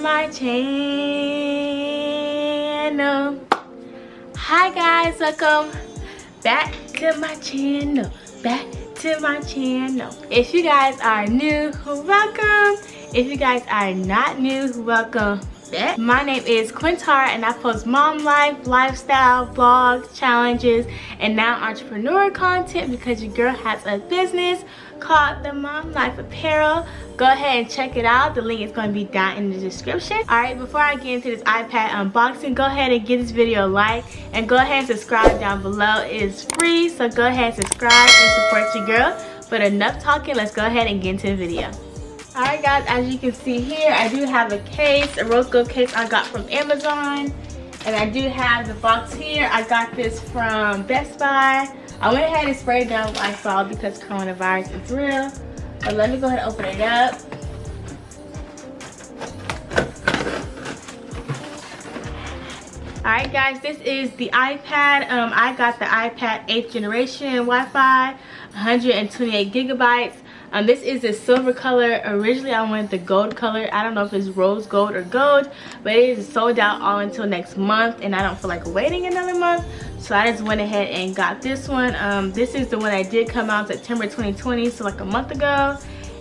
my channel. Hi guys, welcome back to my channel. If you guys are new, welcome. If you guys are not new, welcome back. My name is Quintara and I post mom life, lifestyle, vlogs, challenges, and now entrepreneur content because your girl has a business called the Mom Life Apparel. Go ahead and check it out. The link is going to be down in the description. Alright, before I get into this iPad unboxing, go ahead and give this video a like and go ahead and subscribe down below. It is free, so go ahead and subscribe and support your girl. But enough talking, let's go ahead and get into the video. Alright guys, as you can see here, I do have a case, a rose gold case I got from Amazon. And I do have the box here. I got this from Best Buy. I went ahead and sprayed down Lysol because coronavirus is real. But let me go ahead and open it up. Alright guys, this is the iPad. I got the iPad 8th generation Wi-Fi, 128 gigabytes. This is the silver color. Originally I wanted the gold color. I don't know if it's rose gold or gold, but it is sold out all until next month and I don't feel like waiting another month. So I just went ahead and got this one. This is the one that did come out September 2020, so like a month ago.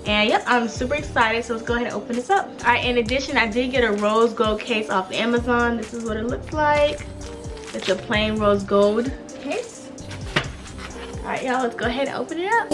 And yep, I'm super excited, so let's go ahead and open this up. Alright, in addition, I did get a rose gold case off Amazon. This is what it looks like. It's a plain rose gold case. Alright y'all, let's go ahead and open it up.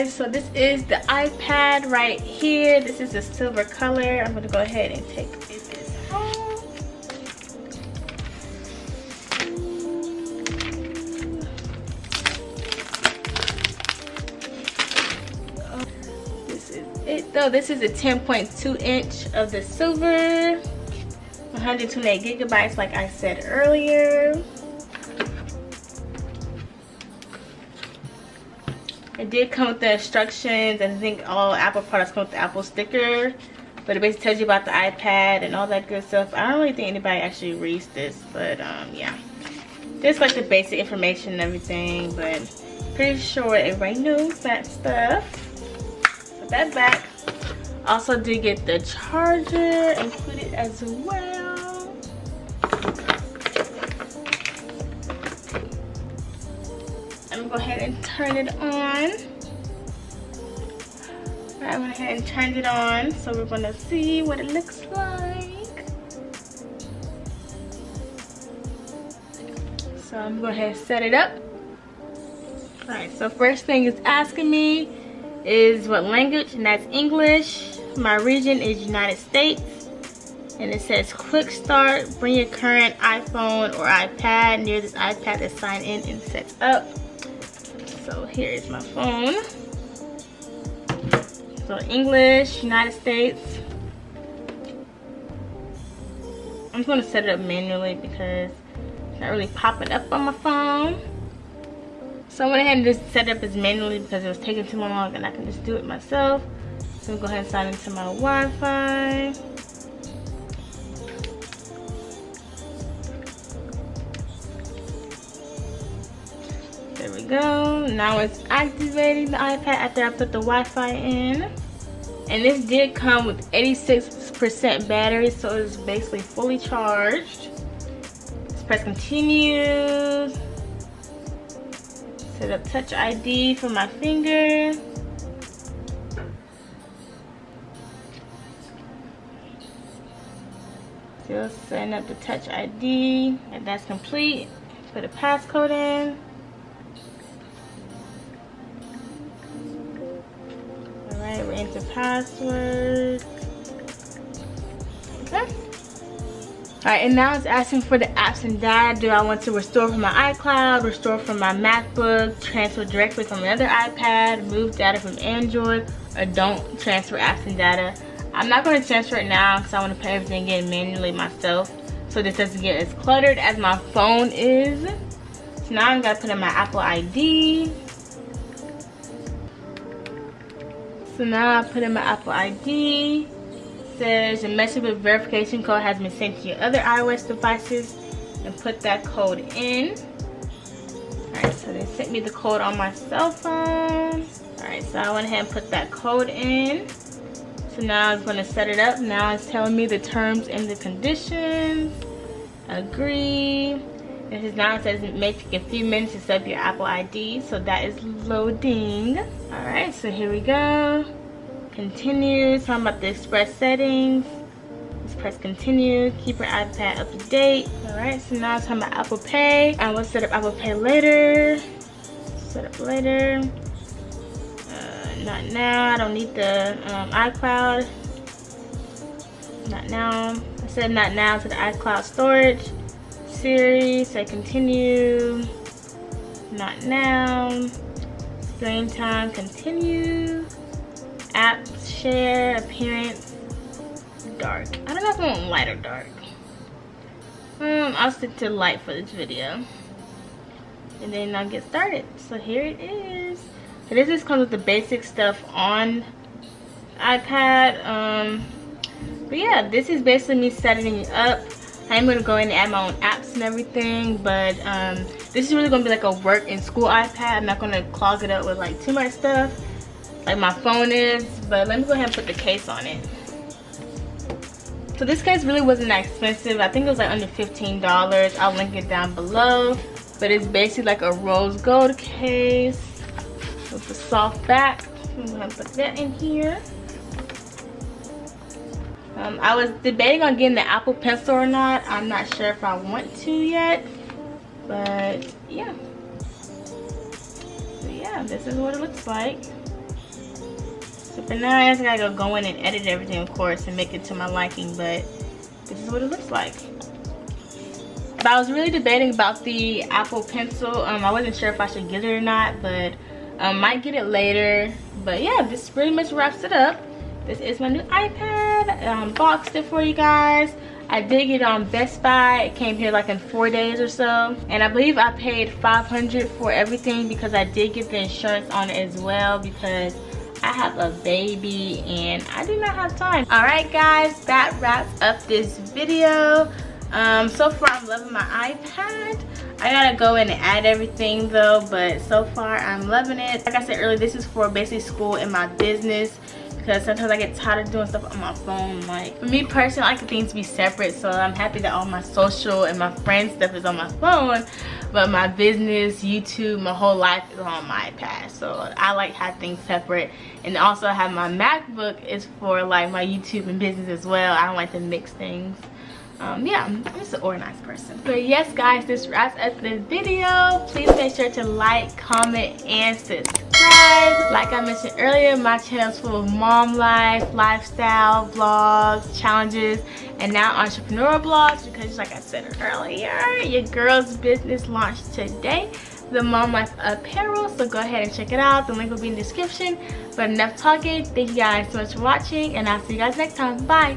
So this is the iPad right here. This is the silver color. I'm gonna go ahead and take this home. This is it though. This is a 10.2 inch of the silver, 128 gigabytes like I said earlier. It did come with the instructions, and I think all Apple products come with the Apple sticker. But it basically tells you about the iPad and all that good stuff. I don't really think anybody actually reads this, but yeah. Just like the basic information and everything, but pretty sure everybody knows that stuff. Put that back. Also did get the charger included as well. I'm gonna go ahead and turn it on. Alright, I went ahead and turned it on, so we're gonna see what it looks like. So I'm gonna go ahead and set it up. Alright, so first thing it's asking me is what language, and that's English. My region is United States. And it says quick start, bring your current iPhone or iPad near this iPad to sign in and set up. So here is my phone. So English, United States. I'm just going to set it up manually because it's not really popping up on my phone. So I went ahead and just set it up as manually because it was taking too long and I can just do it myself. So I'm going to go ahead and sign into my Wi-Fi. There we go. Now it's activating the iPad after I put the Wi-Fi in. And this did come with 86% battery, so it's basically fully charged. Let's press continue. Set up Touch ID for my finger. Still setting up the Touch ID, and that's complete. Put a passcode in. Alright, we're into password. Okay. Alright, and now it's asking for the apps and data. Do I want to restore from my iCloud, restore from my MacBook, transfer directly from another iPad, move data from Android, or don't transfer apps and data? I'm not going to transfer it now because I want to put everything in manually myself so this doesn't get as cluttered as my phone is. So now I'm going to put in my Apple ID. So now I put in my Apple ID. Says a message with verification code has been sent to your other iOS devices, and put that code in. Alright, so they sent me the code on my cell phone. Alright, so I went ahead and put that code in. So now I'm going to set it up. Now it's telling me the terms and the conditions. Agree. This is now, it says it may take a few minutes to set up your Apple ID, so that is loading. Alright, so here we go. Continue. Talking about the express settings. Let's press continue. Keep your iPad up to date. Alright, so now it's talking about Apple Pay. I will set up Apple Pay later. Set up later. Not now. I don't need the iCloud. Not now. I said not now to the iCloud storage. Siri, say continue. Not now. Screen time, continue. Apps, share, appearance, dark. I don't know if I want light or dark. I'll stick to light for this video. And then I'll get started. So here it is. So this just comes with the basic stuff on iPad. But yeah, this is basically me setting it up. I'm going to go in and add my own apps and everything, but this is really going to be like a work and school iPad. I'm not going to clog it up with like too much stuff like my phone is, but let me go ahead and put the case on it. So this case really wasn't that expensive. I think it was like under $15. I'll link it down below, but it's basically like a rose gold case with a soft back. I'm going to put that in here. I was debating on getting the Apple Pencil or not. I'm not sure if I want to yet, but yeah. So yeah, this is what it looks like. Super nice. I gotta go in and edit everything, of course, and make it to my liking, but this is what it looks like. But I was really debating about the Apple Pencil. I wasn't sure if I should get it or not, but might get it later. But yeah, this pretty much wraps it up. This is my new iPad. I unboxed it for you guys. I did get it on Best Buy. It came here like in 4 days or so. And I believe I paid $500 for everything because I did get the insurance on it as well because I have a baby and I do not have time. Alright guys, that wraps up this video. So far I'm loving my iPad. I gotta go in and add everything though, but so far I'm loving it. Like I said earlier, this is for basically school and my business, because sometimes I get tired of doing stuff on my phone. Like for me personally, I like things to be separate, so I'm happy that all my social and my friend stuff is on my phone, but my business, YouTube, my whole life is on my iPad. So I like have things separate, and also I have my MacBook is for like my YouTube and business as well. I don't like to mix things. Yeah, I'm just an organized person. But yes guys, this wraps up this video. Please make sure to like, comment, and subscribe. Like I mentioned earlier, my channel is full of mom life, lifestyle, vlogs, challenges, and now entrepreneurial vlogs, because like I said earlier, your girl's business launched today, the Mom Life Apparel. So go ahead and check it out. The link will be in the description. But enough talking. Thank you guys so much for watching, and I'll see you guys next time. Bye.